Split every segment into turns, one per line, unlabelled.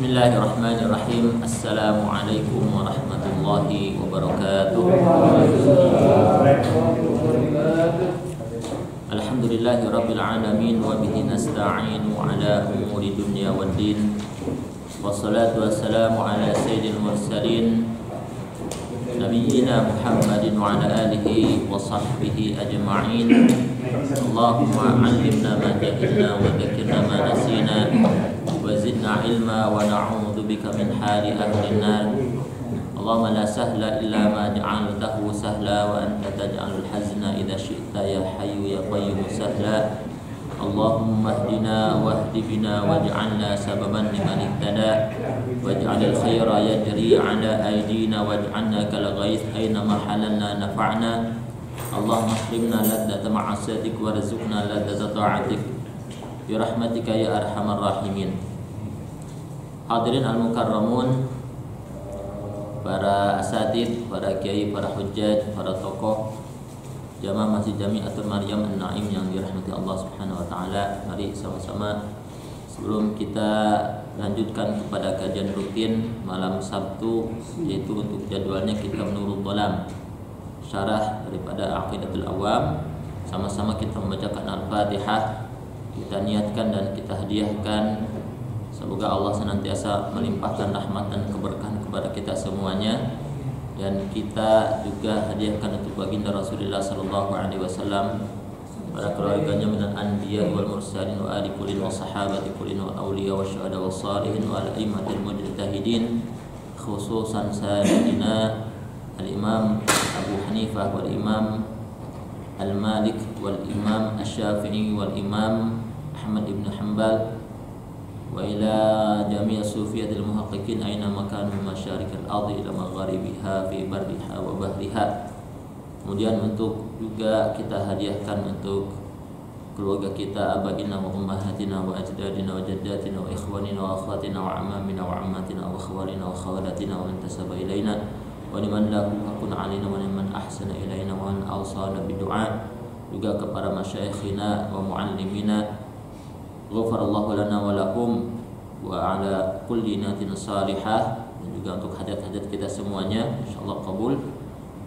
Bismillahirrahmanirrahim. Assalamualaikum warahmatullahi wabarakatuh. Alhamdulillahi rabbil alamin wa bihi nasta'inu ala umuri dunya waddin. Wassalatu wassalamu ala sayyidil mursalin nabiyyina Muhammadin wa ala alihi wa sahbihi ajma'in. Allahumma 'allimna ma jahilna wa dhakkirna ma nasina wa zidna ilma wa na'udzu bika min hali ahli an-nar. Allahumma la sahla illa ma ja'altahu sahla wa anta taj'alul hazna idza syi'ta ya hayyu ya qayyum sahla. Allahumma ihdina wahdi bina waj'alna sababan liman ihtada waj'alil khaira yajri 'ala aydina waj'alna kal ghaith aina ma halalna nafa'na. Allahumma ahrimna ladzata ma'asiyatik warzuqna ladzata ta'atik bi rahmatika ya arhamar rahimin. Hadirin al-mukarramun, para asatid, para kiai, para hujjaj, para tokoh jamaah Masjid Jami'atul Maryam An-Naim yang dirahmati Allah Subhanahu wa taala. Mari sama-sama sebelum kita lanjutkan kepada kajian rutin malam Sabtu, yaitu untuk jadwalnya Kitab Nurul Dhalam, syarah daripada Aqidatul Awam, sama-sama kita membacakan Al-Fatihah. Kita niatkan dan kita hadiahkan semoga Allah senantiasa melimpahkan rahmat dan keberkahan kepada kita semuanya, dan kita juga hadiahkan untuk baginda Rasulullah sallallahu alaihi wasallam, para keluarganya minal anbiya wal mursalin wa ali kullin wa sahabati kullin wa awliya wa syuhada wa salihin wa al-a'immatil mujtahidin, khususan sayyidina al-Imam Abu Hanifah wal Imam Al-Malik wal Imam Asy-Syafi'i wal Imam Ahmad ibn Hanbal wa ila jami' as-sufiyatil muhaqqiqin aina makanu masyarikal ardi ila magharibiha fi barriha wa bahriha. Kemudian untuk juga kita hadiahkan untuk keluarga kita, abagina wa ummahatina wa ajdadina wa jaddatina wa ikhwanina wa akhwatina wa amamina wa ammatina wa khawalina wa khawalatina wa intasaba ilaina wa liman lahu haqqun alaina wa liman ahsana ilaina wa man awsana bidu'a, juga kepada masyayikhina wa muallimina ghafarallahu lana wa lakum wa ala kulli niyatin salihah, dan juga untuk hajat-hajat kita semuanya insyaallah qabul.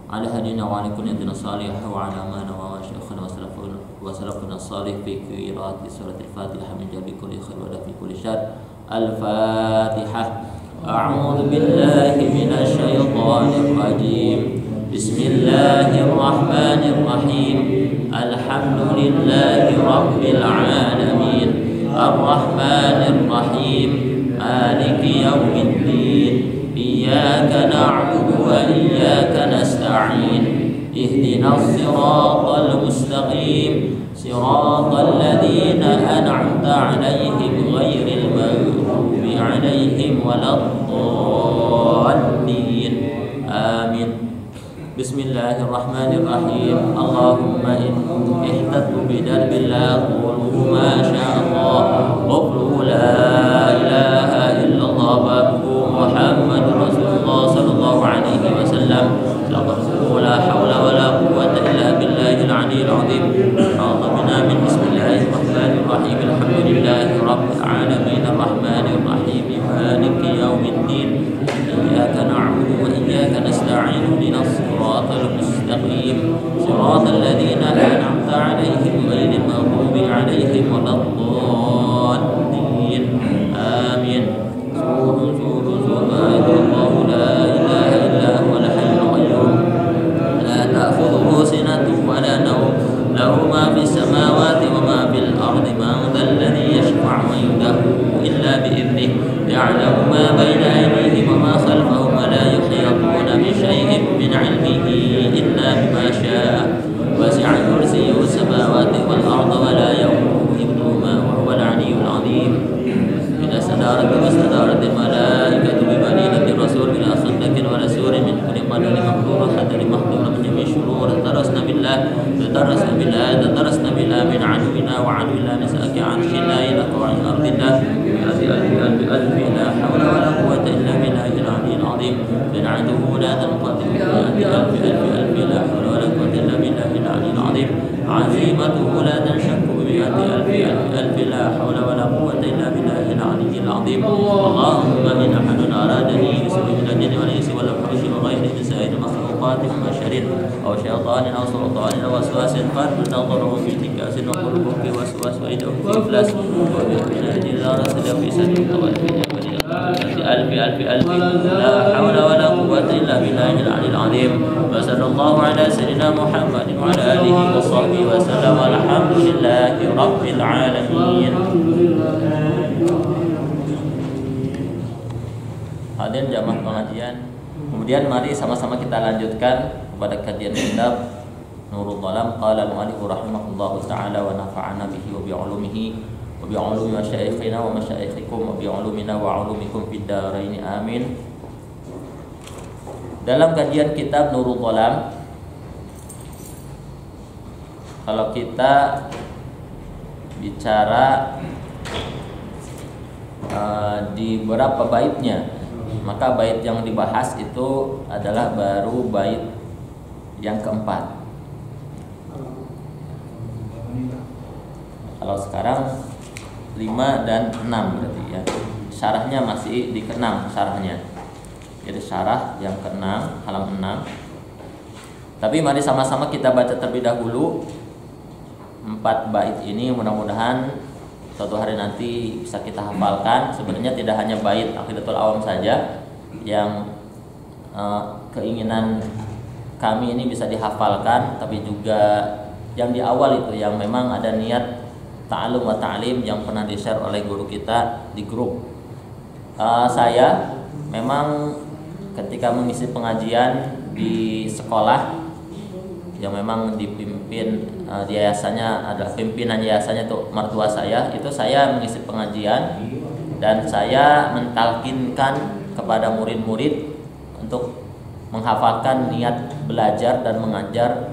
Ala hadina wa ala kulli niyatin salihah wa ala ma nawa syekhana wa salafuna salih fi qira'ati suratul Fatihah min jabi kulli khair wa dafi kulli syarr. Al-Fatihah. A'udzu billahi minasy syaithanir rajim. Bismillahirrahmanirrahim. Alhamdulillahi rabbil alamin. Ar-Rahmanir Rahim. Maliki yaumiddin. Iyyaka na'budu wa iyyaka nasta'in. Ihdinas siratal mustaqim. Siratal ladzina an'amta 'alaihim ghairil maghdubi 'alaihim waladdallin. Amin. Bismillahirrahmanirrahim. Allahumma ihtatu bidalbillah qulu ma sya'allah qulu la ilaha illallah babu Muhammadur Rasulullah sallallahu alaihi wasallam. La hawla wa la quwwata illa billahil aliyyil azim. A'udzu min bismillahirrahmanirrahim. Alhamdulillahi rabbil alamin arrahmanir rahim maliki yaumiddin. Iyyaka na'budu wa iyyaka nasta'in. Ihdinas siratal mustaqim. Siratal ladzina an'amta 'alaihim ghairil maghdubi 'alaihim waladdallin. Amin. Subhanallahu la ilaha illa huwal hayyul qayyum. La ta'khudhuhu sinatun wa la nawm. Lahu ma fis samawati wa ma fil ardi. Man dhal ladzi yashfa'u 'indahu illa bi idhnihi. Ya'lamu ma bayna aydihim wa ma khalfahum wa la yuhituna bi shay'in min 'ilmihi illa bima sha'a. Wasi'a kursiyyuhu as-samawati wal arda wa la ya'uduhu hifdhuhuma wa huwal 'aliyyul 'azim. Bila sadarat wastadaratil malaikatu bi baninati rasul bila khandakin wa rasurin min kulli qadari mahdhur hatta li mahdhur min jami' shurur. Tarasna billah min 'aduwina wa 'aduwina nisa'aki 'arshillah ila qawa'il ardillah. Alfi la hawla wa la quwwata illa billahil 'aliyyil 'azim. Bin'atuhu la tanqati alfi la hawla wa la quwwata illa billahil 'aliyyil 'azim. 'Azimatuhu la tanshakku bi alfi la hawla wa la quwwata illa billahil 'aliyyil العلي العظيم اللهم إن أحد أرادني بسوء من الجن والإنس والوحوش وغيره من سائر المخلوقات من بشر أو شيطان أو سلطان أو وسواس فلنظره في انتكاس وقلبه في وسواس وإنه في إفلاس وبإذن إلى رسل في سنة ألف ألف ألف لا حول ولا قوة إلا بالله العلي العظيم وصلى الله على سيدنا محمد وعلى آله وصحبه وسلم والحمد لله رب العالمين. Hadirin jamaah pengajian, kemudian mari sama-sama kita lanjutkan kepada kajian kitab Nurul Dhalam. Qala al-mu'allif rahimahullahu ta'ala wa nafa'ana bihi wa bi'ulumihi wa bi'ulumi masyayikhina wa masyayikhikum wa bi'ulumina wa 'ulumikum fid dharain amin. Dalam kajian kitab Nurul Dhalam, kalau kita bicara di beberapa baitnya, maka bait yang dibahas itu adalah baru bait yang keempat. Kalau sekarang 5 dan 6 berarti ya. Syarahnya masih di ke-6 syarahnya. Jadi syarah yang ke-6 halaman 6. Tapi mari sama-sama kita baca terlebih dahulu 4 bait ini, mudah-mudahan suatu hari nanti bisa kita hafalkan. Sebenarnya tidak hanya bait Aqidatul Awam saja yang keinginan kami ini bisa dihafalkan, tapi juga yang di awal itu yang memang ada niat ta'alum wa ta'lim yang pernah di-share oleh guru kita di grup. Saya memang ketika mengisi pengajian di sekolah yang memang dipimpin di yayasannya, adalah pimpinan yayasannya itu mertua saya, itu saya mengisi pengajian dan saya mentalkinkan kepada murid-murid untuk menghafalkan niat belajar dan mengajar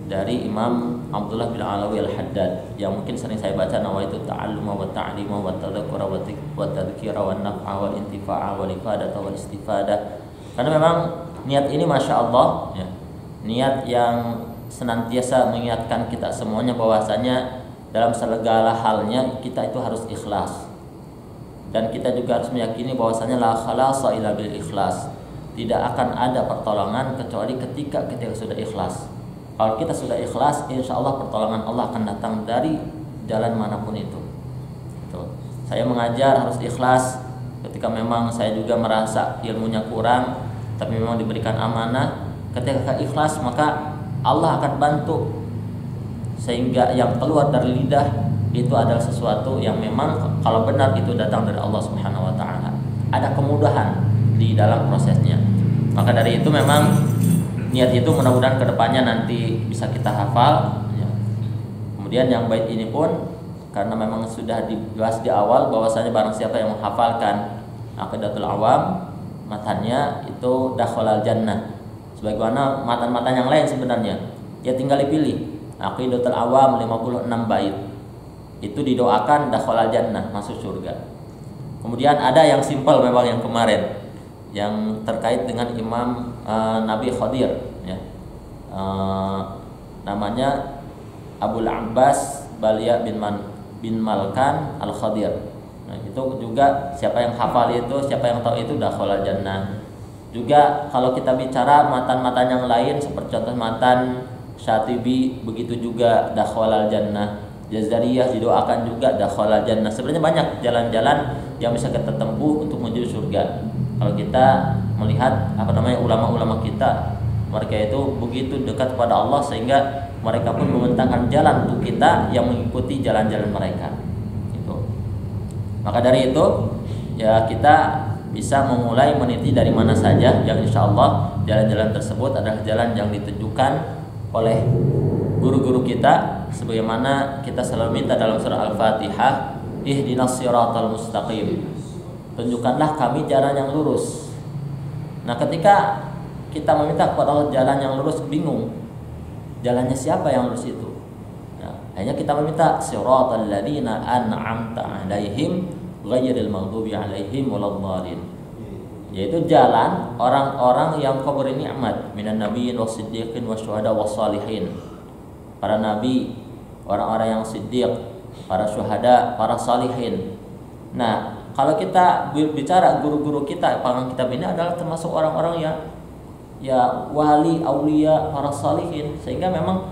dari Imam Abdullah bin Alawi Al-Haddad yang mungkin sering saya baca, nawaitu ta'alluma wa ta'lima wa tadhakkura wa tadhkira wa naf'a wa intifa'a wa ifadata wa istifadah. Karena memang niat ini Masya Allah ya, niat yang senantiasa mengingatkan kita semuanya bahwasanya dalam segala halnya kita itu harus ikhlas. Dan kita juga harus meyakini bahwasanya la khalasa illa bil ikhlas. Tidak akan ada pertolongan kecuali ketika kita sudah ikhlas. Kalau kita sudah ikhlas, insya Allah pertolongan Allah akan datang dari jalan manapun itu. Tuh. Saya mengajar harus ikhlas. Ketika memang saya juga merasa ilmunya kurang, tapi memang diberikan amanah, ketika ikhlas maka Allah akan bantu sehingga yang keluar dari lidah itu adalah sesuatu yang memang kalau benar itu datang dari Allah Subhanahu wa taala. Ada kemudahan di dalam prosesnya. Maka dari itu memang niat itu mudah-mudahan kedepannya nanti bisa kita hafal ya. Kemudian yang bait ini pun karena memang sudah dibahas di awal bahwasanya barang siapa yang menghafalkan Aqidatul Awam, matanya itu dakhalal jannah. Sebagaimana matan-matan yang lain sebenarnya, ya tinggal dipilih. Aqidatul Awam 56 bait. Itu didoakan dakhalal jannah, masuk surga. Kemudian ada yang simpel memang yang kemarin yang terkait dengan Imam Nabi Khadir ya. Namanya Abul Abbas Balia bin Malkan Al-Khadir. Nah, itu juga siapa yang hafal itu, siapa yang tahu itu dakhalal jannah. Juga kalau kita bicara matan-matan yang lain seperti contoh matan Syatibi, begitu juga dakhalal jannah. Jazariyah didoakan juga dakhalal jannah. Sebenarnya banyak jalan-jalan yang bisa kita tempuh untuk menuju surga. Kalau kita melihat ulama-ulama kita, mereka itu begitu dekat kepada Allah sehingga mereka pun membentangkan jalan untuk kita yang mengikuti jalan-jalan mereka. Gitu. Maka dari itu ya kita bisa memulai meniti dari mana saja yang insya Allah jalan-jalan tersebut adalah jalan yang ditunjukkan oleh guru-guru kita, sebagaimana kita selalu minta dalam surah Al-Fatihah, ihdinas siratal mustaqim, tunjukkanlah kami jalan yang lurus. Nah ketika kita meminta kepada Allah jalan yang lurus, bingung jalannya siapa yang lurus itu. Nah, hanya kita meminta siratal ladzina an'amta 'alaihim ghairil maghdubi 'alaihim waladdallin, yaitu jalan orang-orang yang kau beri nikmat minan nabiyyin wasiddiqin wasyuhada wassalihin, para nabi, orang-orang yang siddiq, para syuhada, para salihin. Nah kalau kita bicara guru-guru kita, para kitab ini adalah termasuk orang-orang yang ya wali, aulia, para salihin, sehingga memang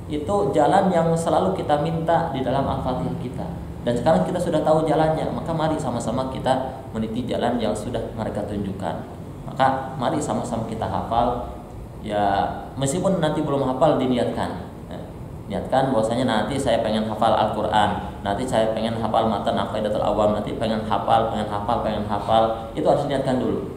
itu jalan yang selalu kita minta di dalam Al-Fatihah kita. Dan sekarang kita sudah tahu jalannya, maka mari sama-sama kita meniti jalan yang sudah mereka tunjukkan. Maka mari sama-sama kita hafal. Ya meskipun nanti belum hafal, diniatkan. Niatkan bahwasanya nanti saya pengen hafal Al-Quran, nanti saya pengen hafal matan Aqidatul Awam, nanti pengen hafal. Itu harus niatkan dulu.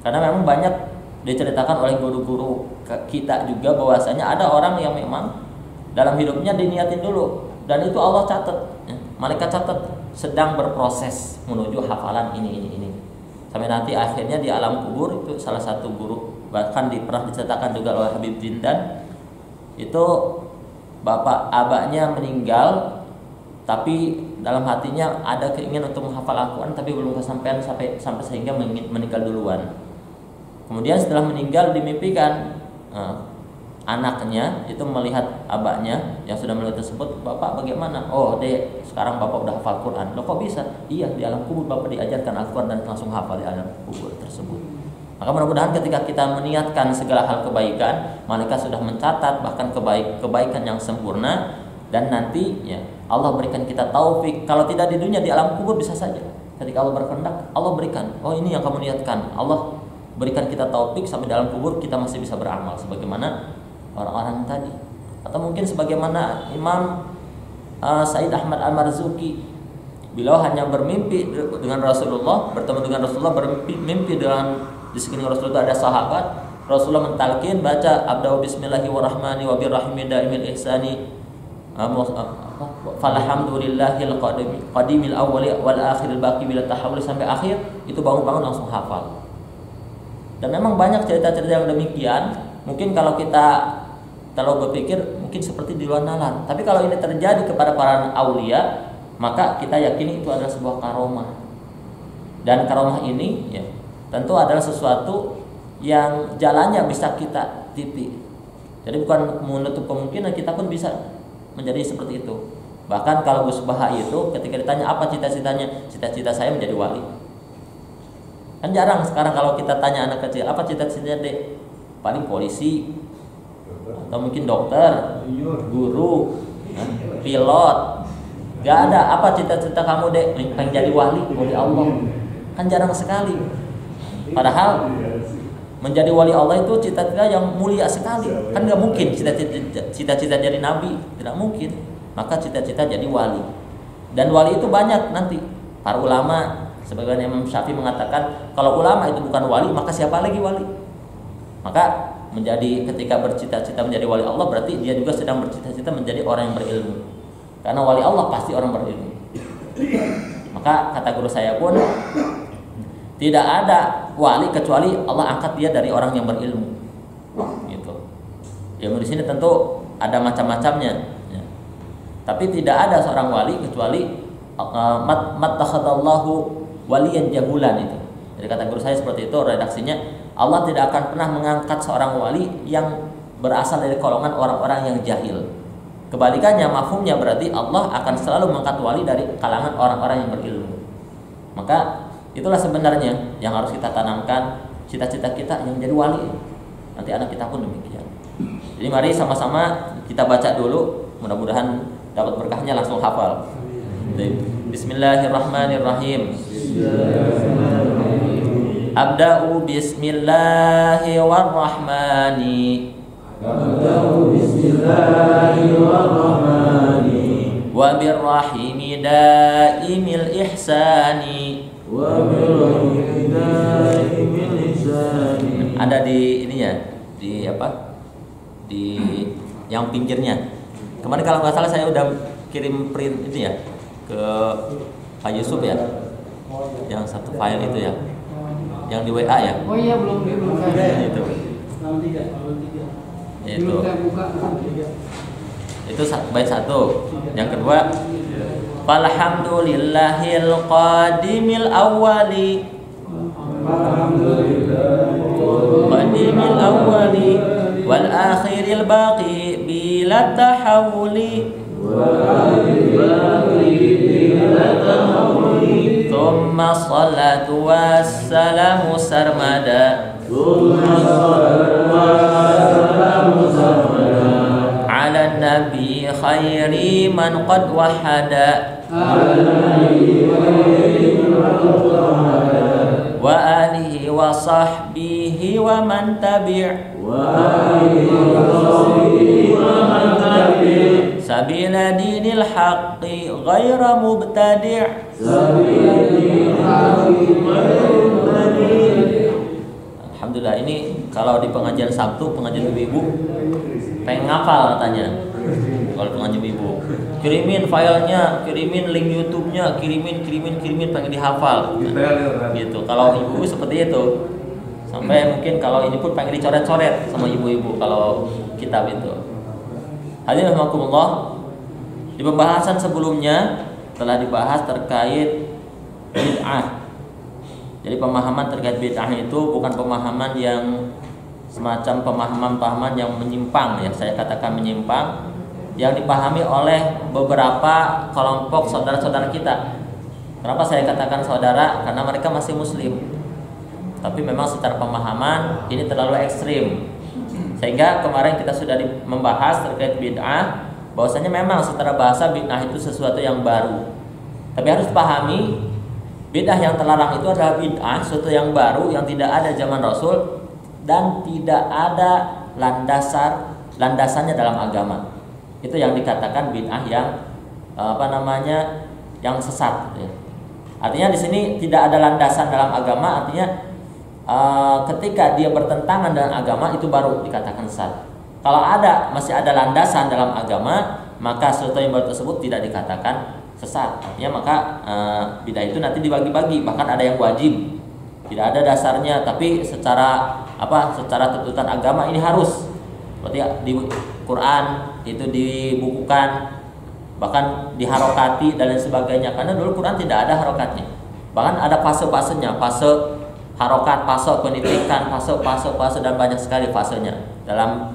Karena memang banyak diceritakan oleh guru-guru kita juga bahwasanya ada orang yang memang dalam hidupnya diniatin dulu, dan itu Allah catat, malaikat catat sedang berproses menuju hafalan ini. Sampai nanti akhirnya di alam kubur, itu salah satu guru bahkan pernah diceritakan juga oleh Habib Jindan, itu bapak abahnya meninggal, tapi dalam hatinya ada keinginan untuk menghafal Al-Quran, tapi belum kesampaian sampai sehingga meninggal duluan. Kemudian setelah meninggal dimimpikan anaknya itu melihat abahnya yang sudah melihat tersebut, bapak bagaimana? Oh dek, sekarang bapak udah hafal Quran. Loh kok bisa? Iya, di alam kubur bapak diajarkan Al-Quran dan langsung hafal di alam kubur tersebut. Maka mudah-mudahan ketika kita meniatkan segala hal kebaikan, malaikat sudah mencatat bahkan kebaikan yang sempurna, dan nanti ya Allah berikan kita taufik. Kalau tidak di dunia, di alam kubur bisa saja. Ketika Allah berkehendak, Allah berikan. Oh ini yang kamu niatkan. Allah berikan kita taufik sampai dalam kubur kita masih bisa beramal sebagaimana orang-orang tadi. Atau mungkin sebagaimana Imam Said Ahmad Al-Marzuki, beliau hanya bermimpi dengan Rasulullah, bertemu dengan Rasulullah, bermimpi dengan di sekeliling Rasulullah ada sahabat. Rasulullah mentalkin baca abda'u bismillahirrahmanirrahim wa birrahimi daimil ihsani falhamdulillahil qadimil awwali wal akhiril baqi bila tahawul sampai akhir. Itu bangun-bangun langsung hafal. Dan memang banyak cerita-cerita yang demikian. Mungkin kalau kita berpikir mungkin seperti di luar nalar, tapi kalau ini terjadi kepada para aulia, maka kita yakini itu adalah sebuah karomah. Dan karomah ini ya tentu adalah sesuatu yang jalannya bisa kita titik. Jadi bukan menutup kemungkinan kita pun bisa menjadi seperti itu. Bahkan kalau Gus Baha itu ketika ditanya apa cita-citanya, cita-cita saya menjadi wali. Kan jarang sekarang kalau kita tanya anak kecil, apa cita-citanya dek? Paling polisi, atau mungkin dokter, guru, pilot. Gak ada. Apa cita-cita kamu dek? Pengen jadi wali oleh Allah. Kan jarang sekali. Padahal menjadi wali Allah itu cita-cita yang mulia sekali. Kan gak mungkin cita-cita jadi nabi, tidak mungkin. Maka cita-cita jadi wali. Dan wali itu banyak nanti. Para ulama, sebagaimana Imam Syafi'i mengatakan, kalau ulama itu bukan wali, maka siapa lagi wali? Maka ketika bercita-cita menjadi wali Allah, berarti dia juga sedang bercita-cita menjadi orang yang berilmu. Karena wali Allah pasti orang berilmu. Maka kata guru saya pun, tidak ada wali kecuali Allah angkat dia dari orang yang berilmu. Gitu. Ilmu di sini tentu ada macam-macamnya. Ya. Tapi tidak ada seorang wali kecuali mattakhadallahu waliyan jahulan itu. Jadi kata guru saya seperti itu redaksinya. Allah tidak akan pernah mengangkat seorang wali yang berasal dari golongan orang-orang yang jahil. Kebalikannya, mafhumnya berarti Allah akan selalu mengangkat wali dari kalangan orang-orang yang berilmu. Maka itulah sebenarnya yang harus kita tanamkan, cita-cita kita yang menjadi wali. Nanti anak kita pun demikian. Jadi mari sama-sama kita baca dulu, mudah-mudahan dapat berkahnya langsung hafal. Bismillahirrahmanirrahim. Abda'u bismillahirrahmani. Abda'u bismillahirrahmani. Wa birrahimi daimil ihsani. Ada di ininya, di apa? Di yang pinggirnya. Kemarin kalau nggak salah saya udah kirim print itu ya ke Pak Yusuf ya, yang satu file itu ya, yang di WA ya.
Oh iya belum
itu. Itu bait satu. Yang kedua, falhamdulillahil qadimil awwali. Qadimil awwali wal akhiril baqi bila tahawuli. Thumma salatu wassalamu sarmada ala nabi khairi man qad wahada wa alihi wa sahbihi wa man tabi' sabila dinil haqqi ghaira mubtadi' Alhamdulillah, ini kalau di pengajian Sabtu, pengajian ibu-ibu pengen ngapal katanya. Kalau pengajian ibu, kirimin filenya, kirimin link YouTube-nya, kirimin pengen dihafal. Gitu. Kalau ibu seperti itu. Sampai mungkin kalau ini pun pengen dicoret-coret sama ibu-ibu kalau kitab itu. Hadirin rahimakumullah, di pembahasan sebelumnya telah dibahas terkait bid'ah. Jadi pemahaman terkait bid'ah itu bukan pemahaman yang semacam pemahaman yang menyimpang, ya saya katakan menyimpang, yang dipahami oleh beberapa kelompok saudara-saudara kita. Kenapa saya katakan saudara? Karena mereka masih muslim. Tapi memang secara pemahaman ini terlalu ekstrim. Sehingga kemarin kita sudah membahas terkait bid'ah, bahwasanya memang secara bahasa bid'ah itu sesuatu yang baru. Tapi harus dipahami, bid'ah yang terlarang itu adalah bid'ah sesuatu yang baru yang tidak ada zaman Rasul dan tidak ada landasannya dalam agama. Itu yang dikatakan bid'ah yang yang sesat. Ya. Artinya di sini tidak ada landasan dalam agama, artinya ketika dia bertentangan dengan agama itu baru dikatakan sesat. Kalau masih ada landasan dalam agama, maka sesuatu yang baru tersebut tidak dikatakan sesat. Artinya maka bid'ah itu nanti dibagi-bagi, bahkan ada yang wajib, tidak ada dasarnya, tapi secara tuntutan agama ini harus. Seperti di Quran itu dibukukan, bahkan diharokati dan lain sebagainya. Karena dulu Quran tidak ada harokatnya, bahkan ada fase-fasenya, fase harokat, fase penitikan, fase dan banyak sekali fasenya dalam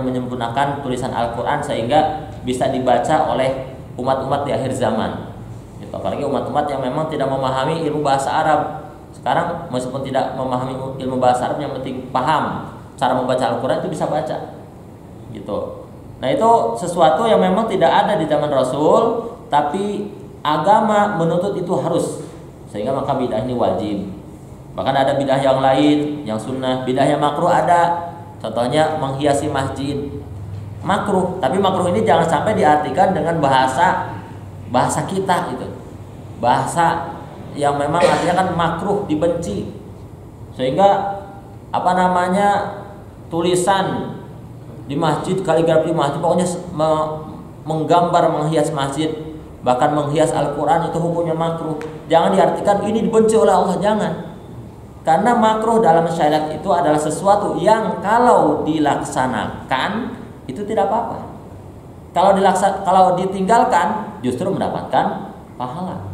menyempurnakan tulisan Al-Quran sehingga bisa dibaca oleh umat-umat di akhir zaman. Gitu. Apalagi umat-umat yang memang tidak memahami ilmu bahasa Arab. Sekarang meskipun tidak memahami ilmu bahasa Arab, yang penting paham cara membaca Al-Quran itu bisa baca. Gitu. Nah, itu sesuatu yang memang tidak ada di zaman Rasul, tapi agama menuntut itu harus. Sehingga maka bid'ah ini wajib. Bahkan ada bid'ah yang lain, yang sunnah. Bid'ah yang makruh ada. Contohnya menghiasi masjid. Makruh, tapi makruh ini jangan sampai diartikan dengan bahasa kita gitu. Bahasa yang memang artinya kan makruh, dibenci. Sehingga tulisan di masjid, kaligrafi di masjid, pokoknya menggambar menghias masjid, bahkan menghias Al-Quran itu hukumnya makruh. Jangan diartikan ini dibenci oleh Allah, jangan. Karena makruh dalam syariat itu adalah sesuatu yang kalau dilaksanakan itu tidak apa-apa. Kalau ditinggalkan justru mendapatkan pahala.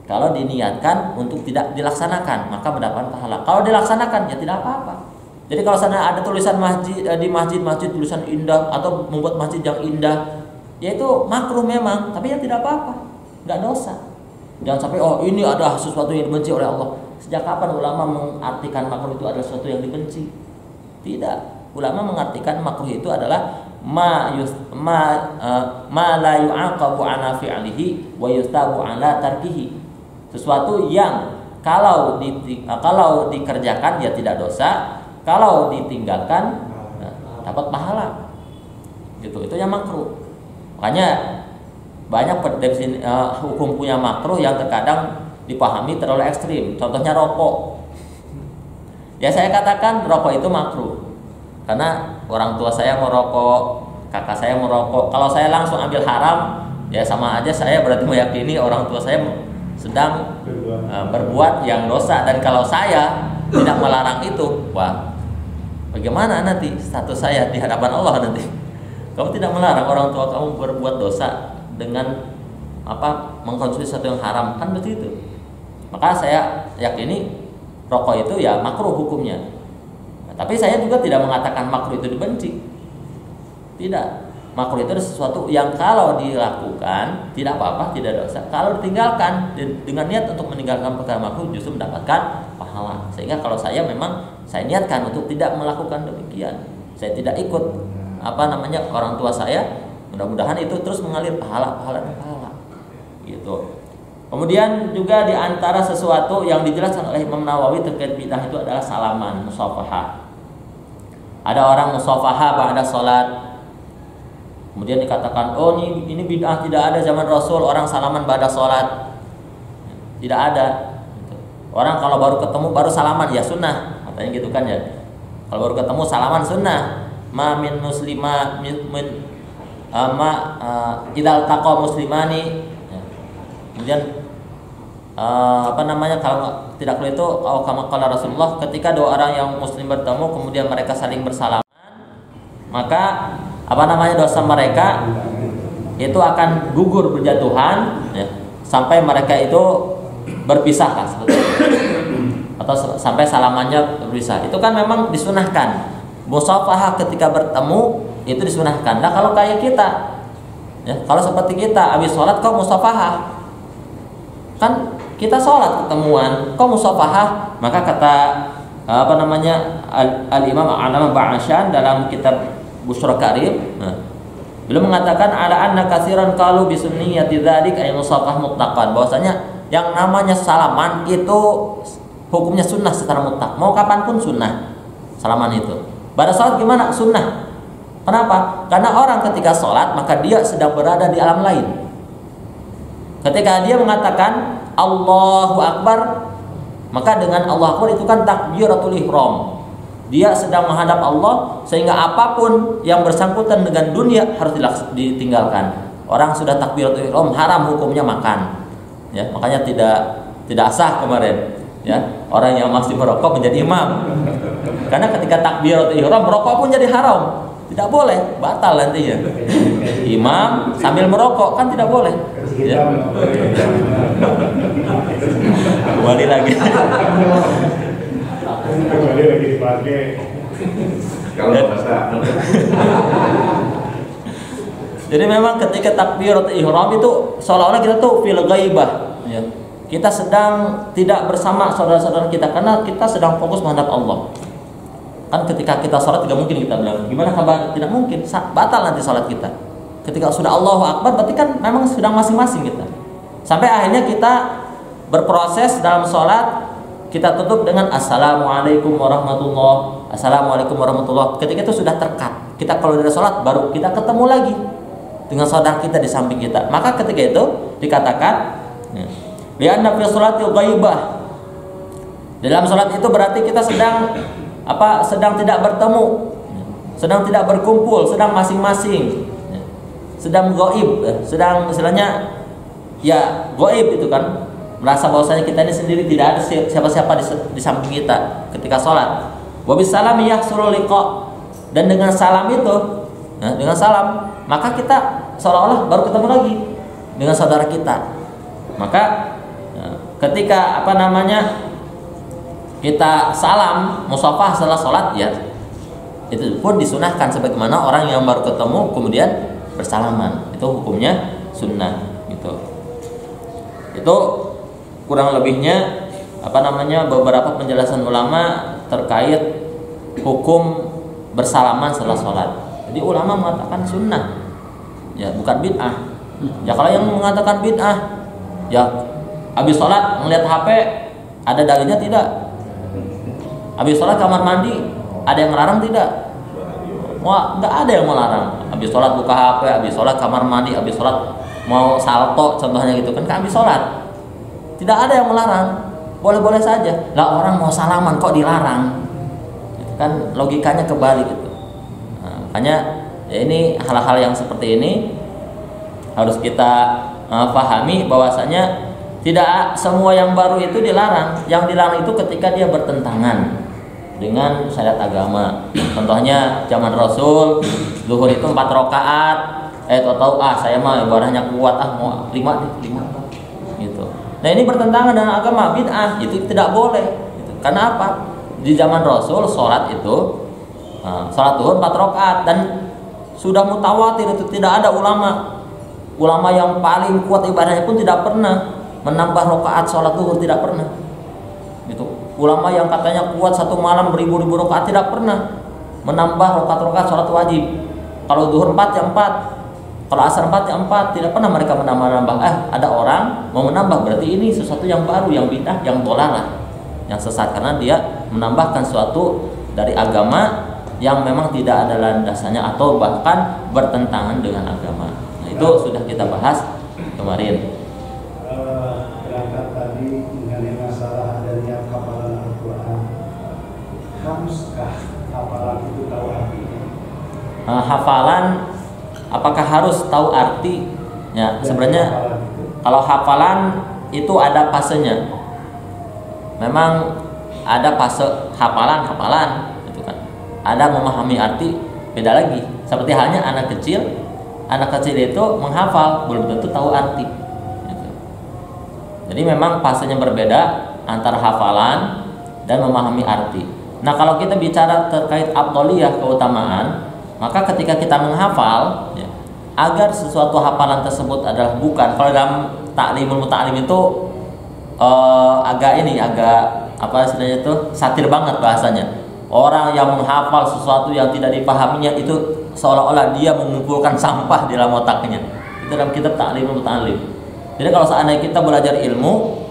Kalau diniatkan untuk tidak dilaksanakan maka mendapatkan pahala. Kalau dilaksanakan ya tidak apa-apa. Jadi kalau sana ada tulisan di masjid tulisan indah atau membuat masjid yang indah, yaitu makruh memang, tapi ya tidak apa-apa, nggak dosa. Jangan sampai ini ada sesuatu yang dibenci oleh Allah. Sejak kapan ulama mengartikan makruh itu adalah sesuatu yang dibenci? Tidak. Ulama mengartikan makruh itu adalah ma la yu'aqabu ala fi'lihi wa yustabu ala tarkihi. Sesuatu yang kalau dikerjakan ya tidak dosa, kalau ditinggalkan dapat pahala. Gitu. Itu yang makruh. Makanya banyak definisi hukum punya makruh yang terkadang dipahami terlalu ekstrim. Contohnya rokok. Ya saya katakan rokok itu makruh karena orang tua saya merokok, kakak saya merokok. Kalau saya langsung ambil haram, ya sama aja saya berarti meyakini orang tua saya sedang berbuat yang dosa. Dan kalau saya tidak melarang itu, wah, bagaimana nanti status saya di hadapan Allah nanti? Kamu tidak melarang orang tua kamu berbuat dosa dengan mengkonsumsi sesuatu yang haram, kan begitu. Maka saya yakini rokok itu ya makruh hukumnya. Nah, tapi saya juga tidak mengatakan makruh itu dibenci. Tidak. makruh itu sesuatu yang kalau dilakukan tidak apa-apa, tidak dosa. Kalau ditinggalkan dengan niat untuk meninggalkan perkara makruh justru mendapatkan pahala. Sehingga kalau saya niatkan untuk tidak melakukan demikian, saya tidak ikut orang tua saya, mudah-mudahan itu terus mengalir pahala gitu. Kemudian juga di antara sesuatu yang dijelaskan oleh Imam Nawawi terkait bid'ah itu adalah salaman, musafahah. Ada orang musafahah ba'da salat. Kemudian dikatakan, "Oh, ini bid'ah, tidak ada zaman Rasul orang salaman ba'da salat." Tidak ada. Orang kalau baru ketemu baru salaman ya sunnah, katanya gitu kan ya. Kalau baru ketemu salaman sunnah. Ma min muslima idal taqa muslimani. Kemudian kalau tidak perlu itu kama qala Rasulullah, ketika dua orang yang muslim bertemu kemudian mereka saling bersalaman, maka dosa mereka itu akan gugur berjatuhan ya, sampai mereka itu berpisah kan seperti itu. Atau sampai salamannya berpisah. Itu kan memang disunahkan. Musafahah ketika bertemu itu disunahkan. Nah, kalau kayak kita ya, kalau seperti kita habis sholat kok musafahah, kan kita sholat ketemuan kok musafahah, maka kata Al-Imam Al-Allamah Ba'asyan dalam kitab Busyra Karim, beliau mengatakan ala anna katsiran qalu bi sunniyati dzalik ay musafah mutlaqan, bahwasanya yang namanya salaman itu hukumnya sunnah secara mutlak, mau kapanpun sunnah salaman itu. Pada sholat gimana? Sunnah. Kenapa? Karena orang ketika sholat maka dia sedang berada di alam lain. Ketika dia mengatakan Allahu Akbar, maka dengan Allahu Akbar itu kan takbiratul ihram. Dia sedang menghadap Allah, sehingga apapun yang bersangkutan dengan dunia harus ditinggalkan. Orang sudah takbiratul ihram, haram hukumnya makan. Ya, makanya tidak sah kemarin. Ya, orang yang masih merokok menjadi imam. Karena ketika takbiratul ihram merokok pun jadi haram. Tidak boleh, batal nantinya. Imam sambil merokok kan tidak boleh. Ya. Kembali lagi.
Kembali lagi dipakai. Kalau bahasa.
Jadi memang ketika takbiratul ihram itu seolah-olah kita tuh fil ghaibah, ya. Kita sedang tidak bersama saudara-saudara kita karena kita sedang fokus menghadap Allah. Kan ketika kita sholat tidak mungkin kita bilang gimana kabar, tidak mungkin, batal nanti sholat kita. Ketika sudah Allahu Akbar berarti kan memang sedang masing-masing kita. Sampai akhirnya kita berproses dalam sholat, kita tutup dengan Assalamualaikum warahmatullahi, Assalamualaikum warahmatullahi. Ketika itu sudah terkat, kita kalau dari sholat baru kita ketemu lagi dengan saudara kita di samping kita. Maka ketika itu dikatakan li'anna fi sholatil ghaibah. Dalam sholat itu berarti kita sedang tidak bertemu, sedang tidak berkumpul, sedang masing-masing, sedang ghaib, sedang istilahnya ya ghaib itu kan, merasa bahwasanya kita ini sendiri, tidak ada siapa-siapa di samping kita ketika sholat. Wa bisalami yahsulul liqa, dan dengan salam itu, dengan salam maka kita seolah-olah baru ketemu lagi dengan saudara kita. Maka ketika kita salam musafah setelah sholat, ya itu pun disunahkan sebagaimana orang yang baru ketemu kemudian bersalaman, itu hukumnya sunnah gitu. Itu kurang lebihnya beberapa penjelasan ulama terkait hukum bersalaman setelah sholat. Jadi ulama mengatakan sunnah, ya bukan bid'ah. Ya kalau yang mengatakan bid'ah, ya habis sholat ngeliat HP, ada dalilnya tidak? Habis sholat kamar mandi, ada yang melarang tidak? Wah, nggak ada yang melarang. Habis sholat buka HP, habis sholat kamar mandi, habis sholat mau salto contohnya gitu kan, habis sholat tidak ada yang melarang, boleh-boleh saja. Lah orang mau salaman kok dilarang? Kan logikanya kebalik gitu. Makanya ya ini hal-hal yang seperti ini harus kita pahami bahwasanya tidak semua yang baru itu dilarang. Yang dilarang itu ketika dia bertentangan dengan syariat agama. Contohnya zaman Rasul zuhur itu 4 rakaat, tahu saya mah ibadahnya kuat, mau 5 gitu. Nah ini bertentangan dengan agama, bid'ah, itu tidak boleh gitu. Karena apa? Di zaman Rasul sholat itu sholat zuhur 4 rakaat, dan sudah mutawatir itu, tidak ada ulama yang paling kuat ibadahnya pun tidak pernah menambah rakaat sholat zuhur, tidak pernah. Gitu. Ulama yang katanya kuat satu malam beribu-ribu rakaat tidak pernah menambah rakaat sholat wajib. Kalau zuhur 4 ya 4, kalau asar 4 ya 4, tidak pernah mereka menambah-nambah. Ada orang mau menambah, berarti ini sesuatu yang baru, yang bidah, yang dolalah, yang sesat, karena dia menambahkan sesuatu dari agama yang memang tidak ada landasannya atau bahkan bertentangan dengan agama. Nah, itu sudah kita bahas kemarin.
Berangkat tadi mengenai masalah adanya hafalan Al-Quran. Haruskah hafalan itu tahu artinya?
Hafalan apakah harus tahu arti? Ya, sebenarnya kalau hafalan itu ada fasenya. Memang ada fase hafalan gitu kan. Ada memahami arti, beda lagi. Seperti halnya anak kecil itu menghafal, belum tentu tahu arti. Gitu. Jadi memang fasenya berbeda antara hafalan dan memahami arti. Nah, kalau kita bicara terkait afdhaliyah, keutamaan, maka ketika kita menghafal, ya, agar sesuatu hafalan tersebut adalah bukan, kalau dalam ta'limul muta'allim itu agak apa istilahnya itu satir banget bahasanya. Orang yang menghafal sesuatu yang tidak dipahaminya itu seolah-olah dia mengumpulkan sampah di dalam otaknya. Itu dalam kitab Ta'limul Muta'allim. Jadi kalau seandainya kita belajar ilmu,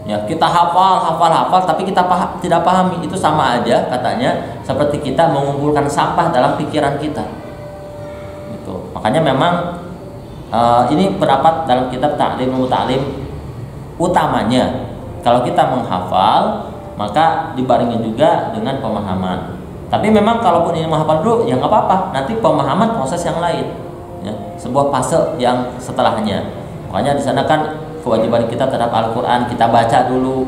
ya kita hafal tapi kita tidak pahami, itu sama aja katanya seperti kita mengumpulkan sampah dalam pikiran kita. Gitu. Makanya memang ini pendapat dalam kitab Ta'limul Muta'allim, utamanya kalau kita menghafal maka dibarengi juga dengan pemahaman. Tapi memang kalaupun ini menghafal dulu ya nggak apa-apa, nanti pemahaman proses yang lain, ya, sebuah fase yang setelahnya. Makanya di sana kan kewajiban kita terhadap Al-Quran, kita baca dulu.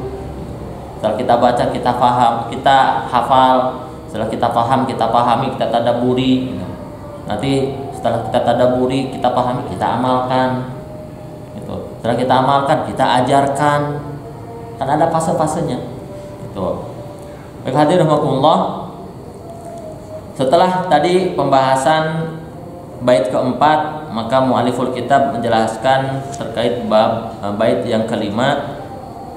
Setelah kita baca, kita paham, kita hafal. Setelah kita paham, kita pahami, kita tadabburi. Nanti setelah kita tadabburi, kita pahami, kita amalkan. Gitu. Setelah kita amalkan, kita ajarkan. Kan ada fase-fasenya. Gitu. Baik hadirin rahimakumullah. Setelah tadi pembahasan bait keempat, maka mu'alliful kitab menjelaskan terkait bait yang kelima.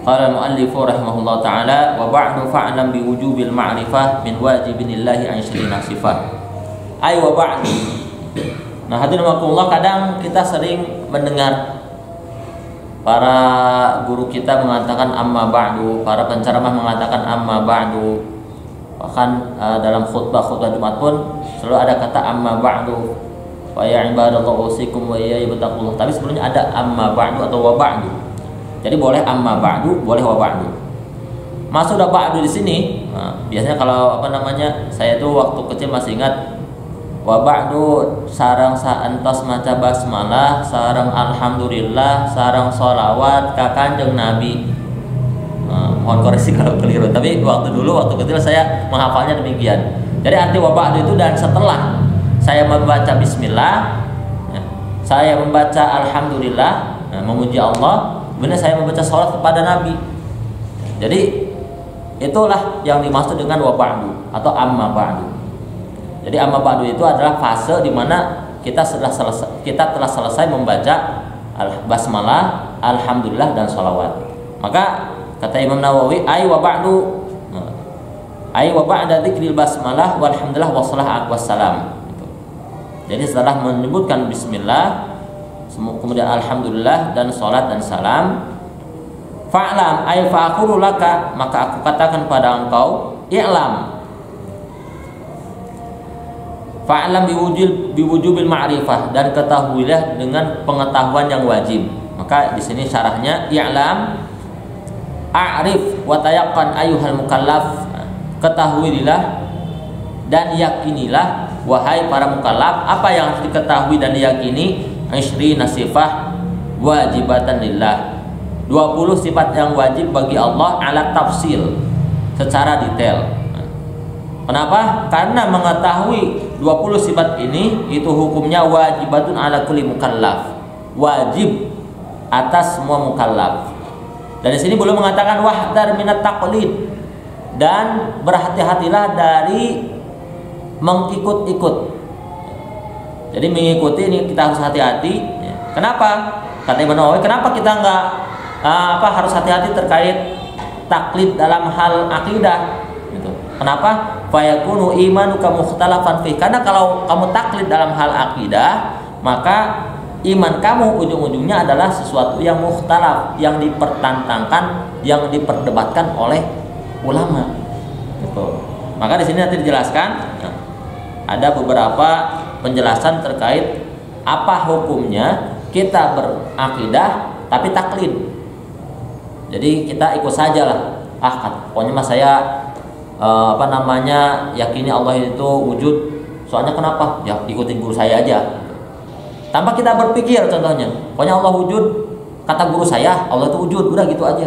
Qala mu'allifu rahimahullah ta'ala, wa ba'du fa'lam bi wujubil ma'rifah min wajibinillahi an syirina sifat. Ay wa ba'du. Nah, hadirin rahimakumullah, kadang kita sering mendengar para guru kita mengatakan amma ba'du, para penceramah mengatakan amma ba'du. Bahkan dalam khutbah Jumat pun selalu ada kata amma ba'du. Wa ya ibadallah usikum wa ya ibtaqullah. Tapi sebelumnya ada amma ba'du atau wa ba'du. Jadi boleh amma ba'du, boleh wa ba'du. Masuk ada ba'du di sini. Nah, biasanya kalau saya tuh waktu kecil masih ingat wa ba'du sareng saentos maca basmalah, sareng alhamdulillah, sareng sholawat ka Kanjeng Nabi. Mohon koreksi kalau keliru, tapi waktu kecil saya menghafalnya demikian. Jadi arti wa ba'du itu dan setelah saya membaca bismillah, ya, saya membaca alhamdulillah, memuji Allah, kemudian saya membaca sholawat kepada Nabi. Jadi itulah yang dimaksud dengan wa ba'du atau amma ba'du. Jadi amma ba'du itu adalah fase di mana kita telah selesai membaca basmalah, alhamdulillah dan sholawat. Maka kata Imam Nawawi, ay wa ba'da dzikril basmalah walhamdulillah wassalam. Jadi setelah menyebutkan bismillah, kemudian alhamdulillah dan salat dan salam, fa'lam ay fa'qulu laka, maka aku katakan pada engkau, i'lam. Fa'lam biwujubil ma'rifah, dan ketahuilah dengan pengetahuan yang wajib. Maka di sini syarahnya, i'lam a'rif wa tayaqqan ayyuhal mukallaf, ketahuilah dan yakinilah wahai para mukallaf apa yang harus diketahui dan diyakini, 20 sifah wajibatan lillah, 20 sifat yang wajib bagi Allah ala tafsil, secara detail. Kenapa? Karena mengetahui 20 sifat ini itu hukumnya wajibatun ala kulli mukallaf, wajib atas semua mukallaf. Dan di sini belum mengatakan wahdar minat taqlid, dan berhati-hatilah dari mengikut-ikut. Jadi mengikuti ini kita harus hati-hati. Ya. Kenapa? Kata Imam Nawawi, kenapa kita nggak harus hati-hati terkait taklid dalam hal akidah? Gitu. Kenapa? Fayakunu imanuka mukhtalafan fi. Karena kalau kamu taklid dalam hal akidah, maka iman kamu ujung-ujungnya adalah sesuatu yang mukhtalaf, yang dipertentangkan, yang diperdebatkan oleh ulama. Gitu. Maka di sini nanti dijelaskan, ada beberapa penjelasan terkait apa hukumnya kita berakidah tapi taklid. Jadi kita ikut saja lah. Pokoknya mas saya yakini Allah itu wujud. Soalnya kenapa? Ya ikutin guru saya aja. Tanpa kita berpikir, contohnya, pokoknya Allah wujud. Kata guru saya, Allah itu wujud. Udah gitu aja.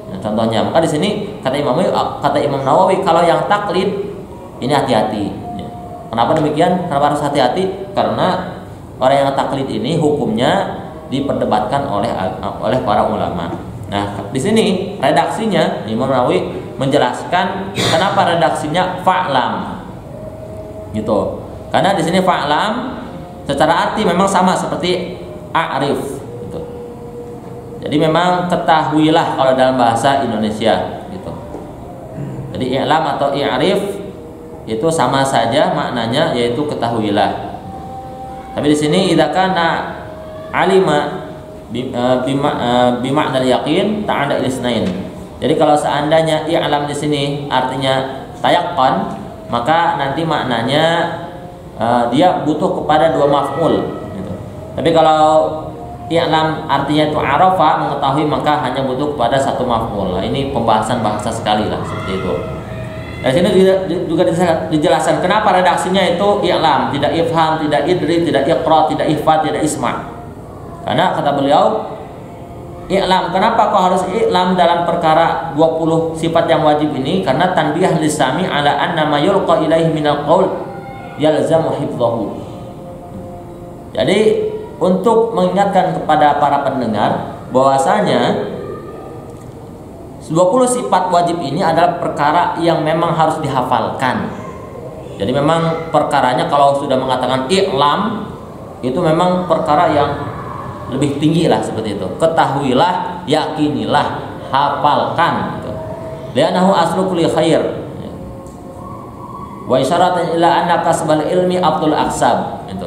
Nah, contohnya, maka di sini kata Imam Nawawi, kalau yang taklid ini hati-hati. Kenapa demikian? Kenapa harus hati-hati? Karena orang yang taklid ini hukumnya diperdebatkan oleh para ulama. Nah, di sini redaksinya Imam Nawawi menjelaskan kenapa redaksinya fa'lam. Gitu. Karena di sini fa'lam secara arti memang sama seperti a'rif gitu. Jadi memang ketahuilah kalau dalam bahasa Indonesia gitu. Jadi i'lam atau i'rif itu sama saja maknanya, yaitu ketahuilah. Tapi di sini idza kana alima bima'na al-yaqin ta'ada ilisnain. Jadi kalau seandainya i'lam di sini artinya tayaqqan, maka nanti maknanya dia butuh kepada dua maf'ul gitu. Tapi kalau i'lam artinya itu arafa, mengetahui, maka hanya butuh kepada satu maf'ul. Nah, ini pembahasan bahasa sekali lah seperti itu. Dari sini juga dijelaskan kenapa redaksinya itu i'lam, tidak ifham, tidak idri, tidak iqra, tidak ihfad, tidak isma'. Karena kata beliau, i'lam, kenapa kok harus i'lam dalam perkara 20 sifat yang wajib ini? Karena tanbih lisami ala anna ma yulqa ilaihi minal qaul yalzamu hifdhahu. Jadi untuk mengingatkan kepada para pendengar bahwasanya 20 sifat wajib ini adalah perkara yang memang harus dihafalkan. Jadi memang perkaranya kalau sudah mengatakan i'lam itu memang perkara yang lebih tinggi lah seperti itu. Ketahuilah, yakinilah, hafalkan gitu. Li'annahu aslu kulli khair. Wa isyaratan ila anna kasbal ilmi abdul aksab gitu.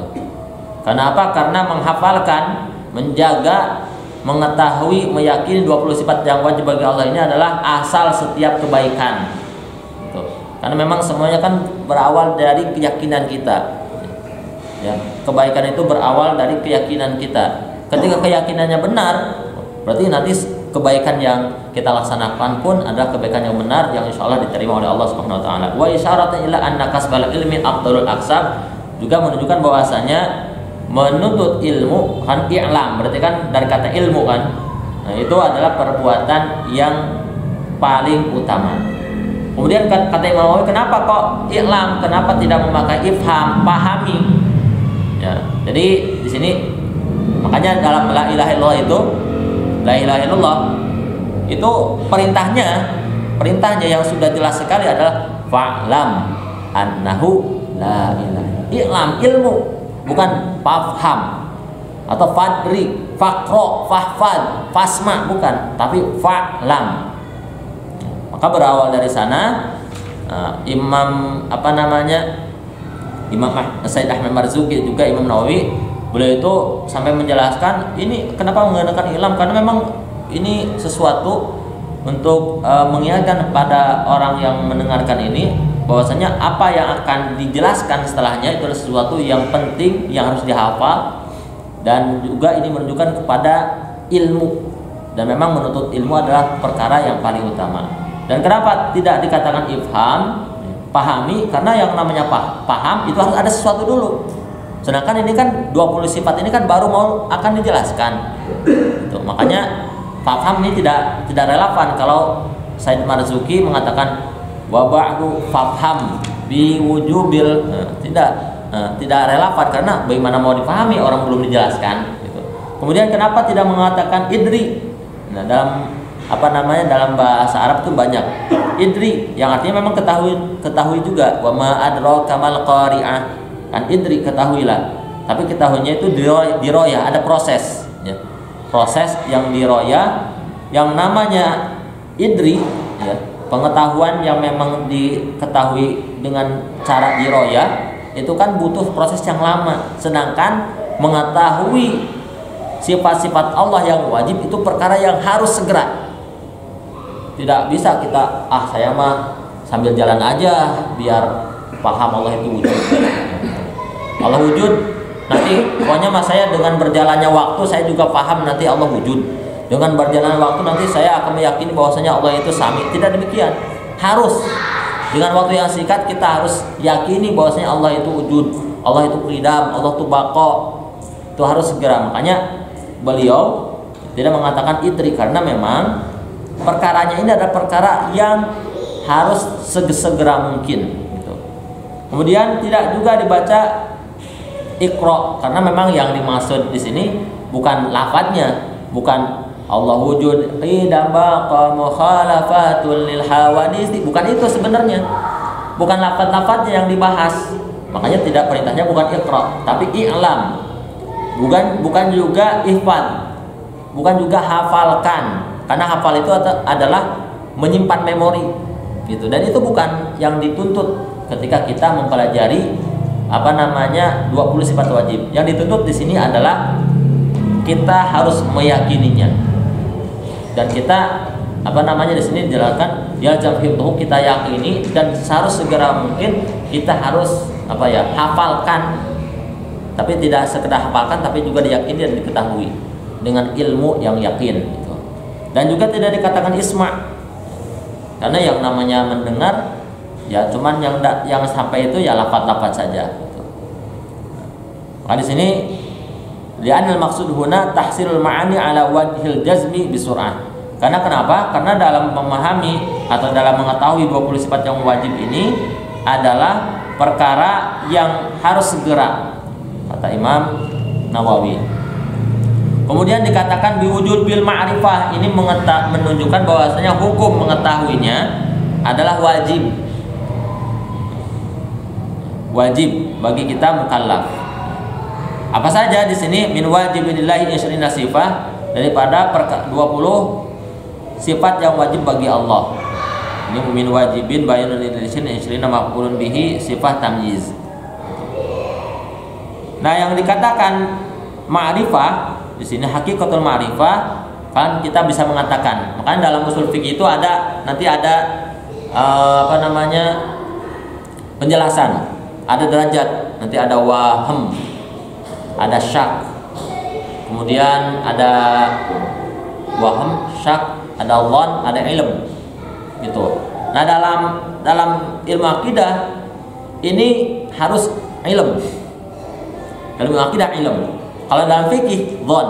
Karena apa? Karena menghafalkan, menjaga, mengetahui, meyakini 20 sifat yang wajib bagi Allah ini adalah asal setiap kebaikan gitu. Karena memang semuanya kan berawal dari keyakinan kita ya. Kebaikan itu berawal dari keyakinan kita. Ketika keyakinannya benar, berarti nanti kebaikan yang kita laksanakan pun adalah kebaikan yang benar, yang insya Allah diterima oleh Allah Subhanahu Wa Taala. Wa isyaratan ila anna kasbal ilmi afdalul aksab, juga menunjukkan bahwasanya menuntut ilmu kan i'lam, berarti kan dari kata ilmu kan. Nah, itu adalah perbuatan yang paling utama. Kemudian kata Imam Nawawi, kenapa kok i'lam? Kenapa tidak memakai ifham, pahami? Ya, jadi di sini makanya dalam la ilaha illallah itu, la ilaha illallah itu perintahnya yang sudah jelas sekali adalah fa'lam annahu la ilaha. I'lam, ilmu, bukan fafham atau fadri, fakro, fahfad, fasma, bukan, tapi fa'lam. Maka berawal dari sana Imam Said Ahmad Marzuki juga Imam Nawawi, beliau itu sampai menjelaskan ini kenapa menggunakan ilam, karena memang ini sesuatu untuk mengingatkan kepada orang yang mendengarkan ini bahwasanya apa yang akan dijelaskan setelahnya itu adalah sesuatu yang penting yang harus dihafal, dan juga ini menunjukkan kepada ilmu, dan memang menuntut ilmu adalah perkara yang paling utama. Dan kenapa tidak dikatakan ifham, pahami? Karena yang namanya paham itu harus ada sesuatu dulu. Sedangkan ini kan 20 sifat ini kan baru mau akan dijelaskan. Gitu. Makanya paham ini tidak relevan kalau Said Marzuki mengatakan wa ba'du fafham bi wujubil, tidak relevan karena bagaimana mau dipahami orang belum dijelaskan gitu. Kemudian kenapa tidak mengatakan idri? Nah, dalam bahasa Arab itu banyak idri yang artinya memang ketahui juga, wa ma adraka mal qari'ah, kan idri, ketahuilah. Tapi ketahuinya itu diroya, ada proses ya. Proses yang diroya yang namanya idri ya, pengetahuan yang memang diketahui dengan cara diroya itu kan butuh proses yang lama. Sedangkan mengetahui sifat-sifat Allah yang wajib itu perkara yang harus segera. Tidak bisa kita saya mah sambil jalan aja biar paham Allah itu wujud. Allah wujud, nanti pokoknya mas saya dengan berjalannya waktu saya juga paham nanti Allah wujud. Dengan berjalannya waktu nanti saya akan meyakini bahwasanya Allah itu sami. Tidak demikian. Harus dengan waktu yang singkat kita harus yakini bahwasanya Allah itu wujud, Allah itu qidam, Allah itu baqa. Itu harus segera. Makanya beliau tidak mengatakan idri karena memang perkaranya ini adalah perkara yang harus segera mungkin gitu. Kemudian tidak juga dibaca iqra karena memang yang dimaksud di sini bukan lafadznya, bukan Allah wujud qidam baqa mukhalafatul lil hawadits, bukan itu sebenarnya. Bukan lafaz-lafaznya yang dibahas. Makanya tidak perintahnya bukan iqra, tapi i'lam. Bukan juga ihfad. Bukan juga hafalkan. Karena hafal itu adalah menyimpan memori gitu. Dan itu bukan yang dituntut ketika kita mempelajari 20 sifat wajib. Yang dituntut di sini adalah kita harus meyakininya. Dan kita di sini dijelaskan yalzam hifdhuhu, kita yakini dan harus segera mungkin kita harus hafalkan, tapi tidak sekedar hafalkan tapi juga diyakini dan diketahui dengan ilmu yang yakin gitu. Dan juga tidak dikatakan isma karena yang namanya mendengar ya cuman yang sampai itu ya lafaz-lafaz saja gitu. Maka di sini li'anal maksud huna tahsilul ma'ani ala wajhil jazmi bisur'ah. Karena kenapa? Karena dalam memahami atau dalam mengetahui 20 sifat yang wajib ini adalah perkara yang harus segera, kata Imam Nawawi. Kemudian dikatakan biwujud bil ma'rifah, ini menunjukkan bahwasanya hukum mengetahuinya adalah wajib. Wajib bagi kita mukallaf. Apa saja di sini min wajibillahi isrina sifah, daripada 20 sifat yang wajib bagi Allah. Ini min wajibin bayanul lisin isrina maqulun bihi sifat tamyiz. Nah, yang dikatakan ma'rifah di sini hakikatul ma'rifah kan kita bisa mengatakan. Makanya dalam usul fikih itu nanti ada penjelasan. Ada derajat, nanti ada waham, ada syak, kemudian ada waham, syak, ada dhon, ada ilm gitu. Nah, dalam ilmu akidah ini harus ilm. Dalam ilmu akidah ilm. Kalau dalam fikih dhon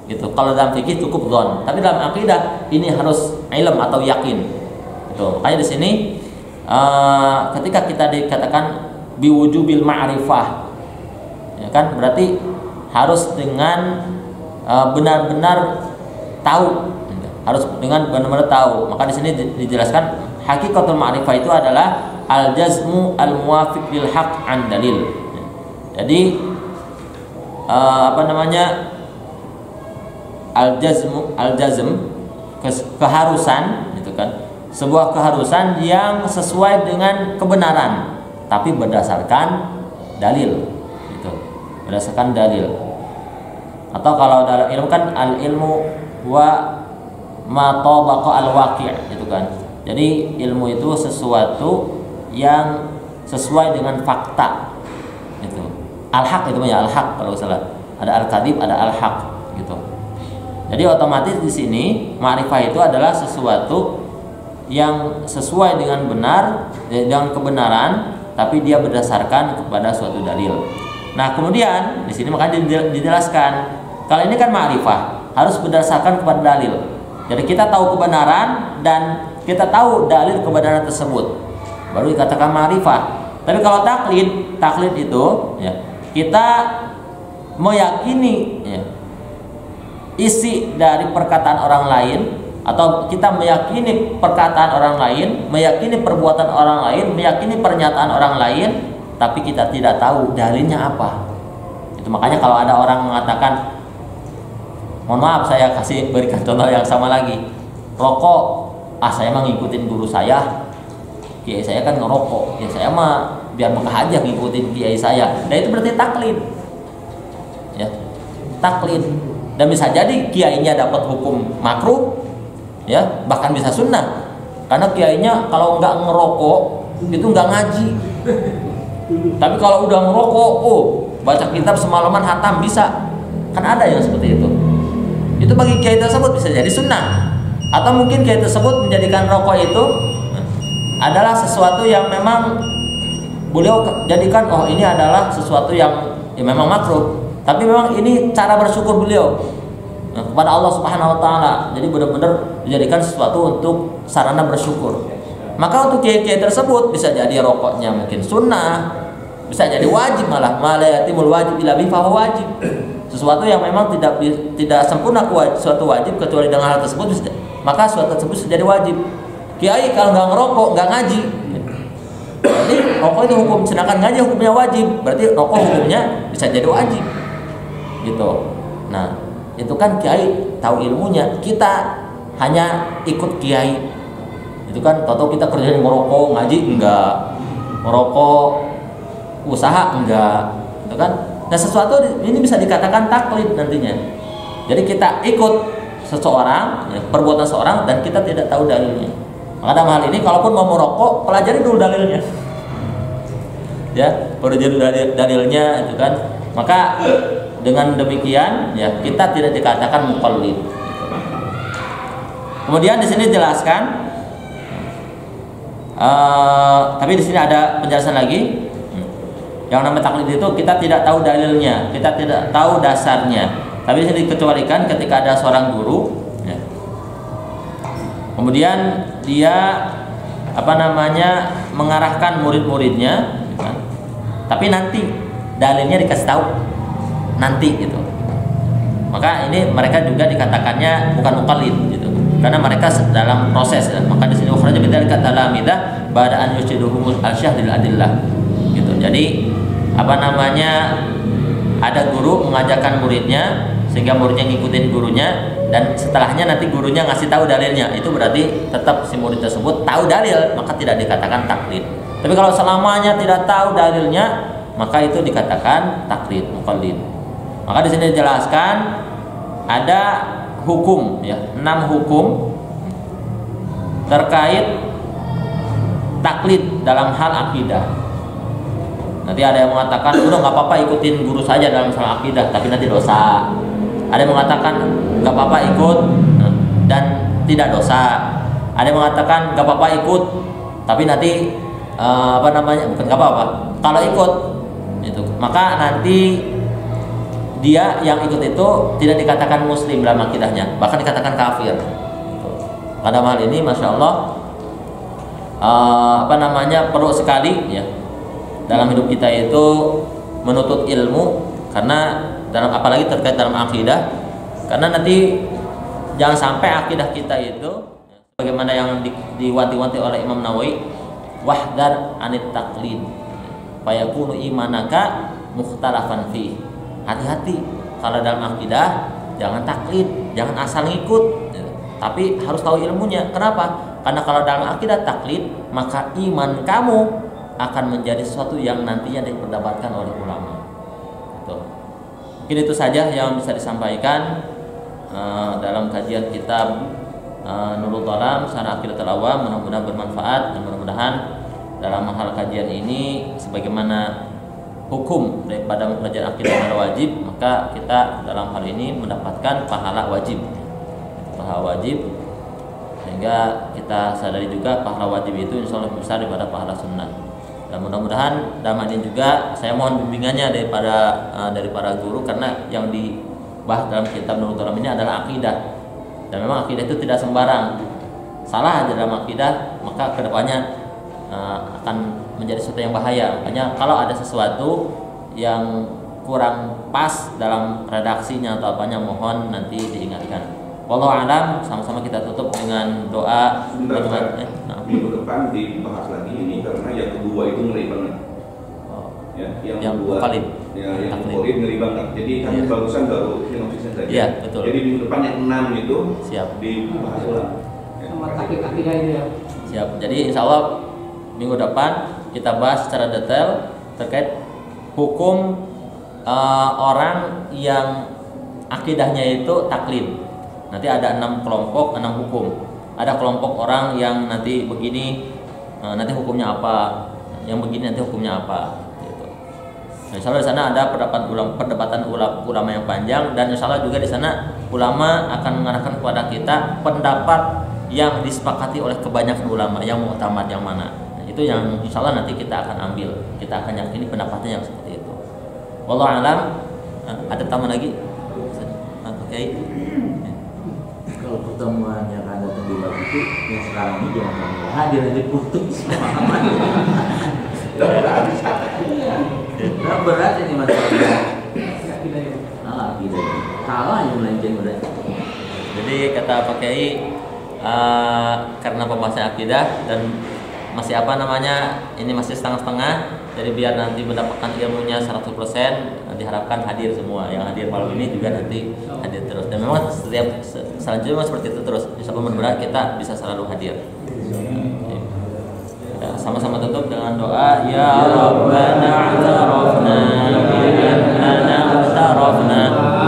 gitu. Kalau dalam fikih cukup dhon, tapi dalam akidah ini harus ilm atau yakin gitu. Makanya di sini ketika kita dikatakan biwujubil ma'rifah ya kan, berarti harus dengan benar-benar tahu, harus dengan benar-benar tahu. Maka di sini dijelaskan hakikatul ma'rifah itu adalah al-jazmu al-muwafiq lil haqq an dalil. Jadi al-jazm keharusan gitu kan, sebuah keharusan yang sesuai dengan kebenaran tapi berdasarkan dalil gitu, berdasarkan dalil. Atau kalau dalam ilmu kan al-ilmu wa ma tabaqa al-waqi' itu kan. Jadi ilmu itu sesuatu yang sesuai dengan fakta gitu. Al-haq itu ya, al-haq kalau salah. Ada al-kadhib, ada al-haq gitu. Jadi otomatis di sini ma'rifah itu adalah sesuatu yang sesuai dengan benar, dengan kebenaran, tapi dia berdasarkan kepada suatu dalil. Nah, kemudian di sini makanya dijelaskan kalau ini kan ma'rifah harus berdasarkan kepada dalil. Jadi kita tahu kebenaran dan kita tahu dalil kebenaran tersebut, baru dikatakan ma'rifah. Tapi kalau taklid itu ya, kita meyakini ya, isi dari perkataan orang lain, atau kita meyakini perkataan orang lain, meyakini perbuatan orang lain, meyakini pernyataan orang lain, tapi kita tidak tahu dalilnya apa. Itu makanya kalau ada orang mengatakan, mohon maaf saya berikan contoh yang sama lagi, rokok, saya mah ngikutin guru saya, kiai saya kan ngerokok, ya saya mah biar bekah aja ngikutin kiai saya. Dan itu berarti taklid, ya, taklid. Dan bisa jadi kiainya dapat hukum makruh, ya, bahkan bisa sunnah, karena kiainya kalau nggak ngerokok itu nggak ngaji. Tapi kalau udah ngerokok, baca kitab semalaman hatam bisa, kan ada yang seperti itu. Itu bagi kiai tersebut bisa jadi sunnah, atau mungkin kiai tersebut menjadikan rokok itu adalah sesuatu yang memang beliau jadikan, ini adalah sesuatu yang memang makruh, tapi memang ini cara bersyukur beliau kepada Allah Subhanahu Wa Taala. Jadi benar-benar dijadikan sesuatu untuk sarana bersyukur. Maka untuk kiai-kiai tersebut bisa jadi rokoknya mungkin sunnah, bisa jadi wajib, malah malayatimul wajib ila bi fahuwa wajib. Sesuatu yang memang tidak sempurna suatu wajib kecuali dengan hal tersebut, maka suatu tersebut bisa jadi wajib. Kiai kalau nggak ngerokok, nggak ngaji, berarti rokok itu hukum, sedangkan ngaji hukumnya wajib, berarti rokok hukumnya bisa jadi wajib, gitu. Nah, itu kan kiai tahu ilmunya, kita hanya ikut kiai. Itu kan tahu kita kerjanya ngerokok, ngaji enggak, ngerokok usaha enggak, itu kan. Nah, sesuatu ini bisa dikatakan taklid nantinya. Jadi kita ikut seseorang, ya, perbuatan seseorang, dan kita tidak tahu dalilnya. Maka dalam hal ini, kalaupun mau merokok, pelajari dulu dalilnya, ya, pelajari dalilnya, itu kan. Maka dengan demikian, ya, kita tidak dikatakan muqallid. Kemudian di sini jelaskan, tapi di sini ada penjelasan lagi. Yang namanya taklid itu kita tidak tahu dalilnya, kita tidak tahu dasarnya. Tapi di sini dikecualikan ketika ada seorang guru, ya, kemudian dia mengarahkan murid-muridnya, ya, tapi nanti dalilnya dikasih tahu nanti, gitu. Maka ini mereka juga dikatakannya bukan muqallid, gitu, karena mereka dalam proses, ya. Maka di sini ukhraja bidzalika talamidah ba'da an yushiduhumul arsyadil adillah, gitu. Jadi ada guru mengajarkan muridnya sehingga muridnya ngikutin gurunya, dan setelahnya nanti gurunya ngasih tahu dalilnya. Itu berarti tetap si murid tersebut tahu dalil, maka tidak dikatakan taklid. Tapi kalau selamanya tidak tahu dalilnya, maka itu dikatakan taklid, muqallid. Maka di sini dijelaskan ada hukum, ya, 6 hukum terkait taklid dalam hal akidah. Nanti ada yang mengatakan, udah nggak apa-apa ikutin guru saja dalam masalah akidah, tapi nanti dosa. Ada yang mengatakan nggak apa-apa ikut dan tidak dosa. Ada yang mengatakan nggak apa-apa ikut, tapi nanti bukan nggak apa-apa. Kalau ikut itu, maka nanti dia yang ikut itu tidak dikatakan muslim dalam akidahnya, bahkan dikatakan kafir. Pada hal ini, masya Allah, perlu sekali, ya, dalam hidup kita itu menuntut ilmu, karena apalagi terkait dalam akidah, karena nanti jangan sampai akidah kita itu bagaimana yang diwanti-wanti oleh Imam Nawawi, wahdar anit taklid fayakunu imanaka mukhtalafan fi. Hati-hati kalau dalam akidah, jangan taklid, jangan asal ngikut, tapi harus tahu ilmunya. Kenapa? Karena kalau dalam akidah taklid, maka iman kamu akan menjadi sesuatu yang nantinya diperdapatkan oleh ulama. Mungkin itu saja yang bisa disampaikan dalam kajian kitab Nurul Dhalam Syarah Aqidatul Awam. Mudah-mudahan bermanfaat, dan mudah-mudahan dalam hal kajian ini, sebagaimana hukum daripada mempelajari akidah yang wajib, maka kita dalam hal ini mendapatkan pahala wajib, sehingga kita sadari juga pahala wajib itu insya Allah besar daripada pahala sunnah. Dan mudah-mudahan dalam ini juga saya mohon bimbingannya dari para guru, karena yang dibahas dalam kitab Nurul Dhalam ini adalah akidah, dan memang akidah itu tidak sembarang. Salah aja dalam akidah, maka kedepannya akan menjadi sesuatu yang bahaya. Makanya kalau ada sesuatu yang kurang pas dalam redaksinya atau apanya, mohon nanti diingatkan. Wallahu a'lam. Sama-sama kita tutup dengan doa.
Minggu depan dibahas lagi ini, karena yang kedua itu ngeri banget. ya,
yang
dua,
valid.
ya, yang valid ngeribangkan. Jadi kan barusan baru sinopsisnya tadi.
Iya, betul.
Jadi minggu depan yang 6 itu
siap
dibahas ulang.
Sama akidah ini ya.
Siap. Jadi insya Allah minggu depan kita bahas secara detail terkait hukum orang yang akidahnya itu taklid. Nanti ada 6 kelompok, 6 hukum. Ada kelompok orang yang nanti begini, nanti hukumnya apa, yang begini nanti hukumnya apa. Gitu. Nah, insya Allah di sana ada perdebatan ulama yang panjang, dan insya Allah juga di sana ulama akan mengarahkan kepada kita pendapat yang disepakati oleh kebanyakan ulama yang muktamad yang mana. Nah, itu yang insya Allah nanti kita akan ambil, kita akan yakini pendapatnya yang seperti itu. Wallahu a'lam. Ada tambahan lagi? Oke.
Kalau pertemuan yang ada di bab itu yang sekarang ini jangan sampai hadir nanti putus. Nah, berat ini masalahnya. Akidah. Salah yang melenceng udah.
Jadi kata Pak Kiai, karena pembahasan akidah dan masih ini masih setengah-setengah, jadi biar nanti mendapatkan ilmunya 100%, diharapkan hadir semua. Yang hadir malam ini juga nanti hadir terus, dan memang setiap selanjutnya memang seperti itu terus. Insya Allah mudah-mudahan kita bisa selalu hadir. Ya, sama-sama tutup dengan doa, ya Rabbana a'tarafna bi annana a'tarafna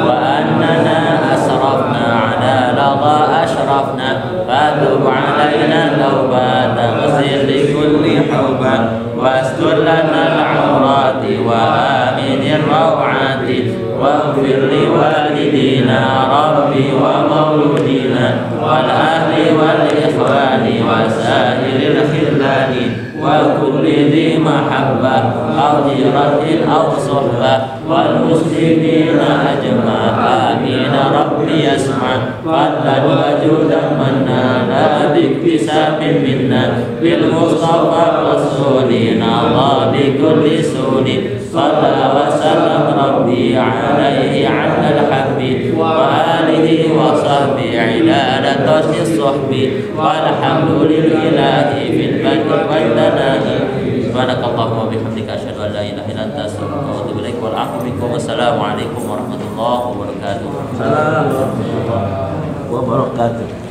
wa annana asrafna ala lagha ashrafna fatub alaina taubatan ghsil li kulli hawban wastur lana al-awrati wa aminir rawati waghfir li walidina rabbi wa mauludina wal ahli wal ikhwani wa sa'iril khillani wa kulli dhi mahabbah aw jiratin aw suhbah wal muslimina ajma'a amin rabbi yasma' fadlan wa judan manna biktisabin minna bil mustafa rasulina Allah bi kulli sunin صلى وسلم ربي عليه عند الحب وآله وصحبه عدالة الصحب والحمد لله في البدء والثناء سبحانك اللهم وبحمدك أشهد أن لا إله إلا أنت أستغفرك وأتوب إليك والعفو منكم والسلام عليكم ورحمة الله وبركاته.
Assalamualaikum warahmatullahi wabarakatuh.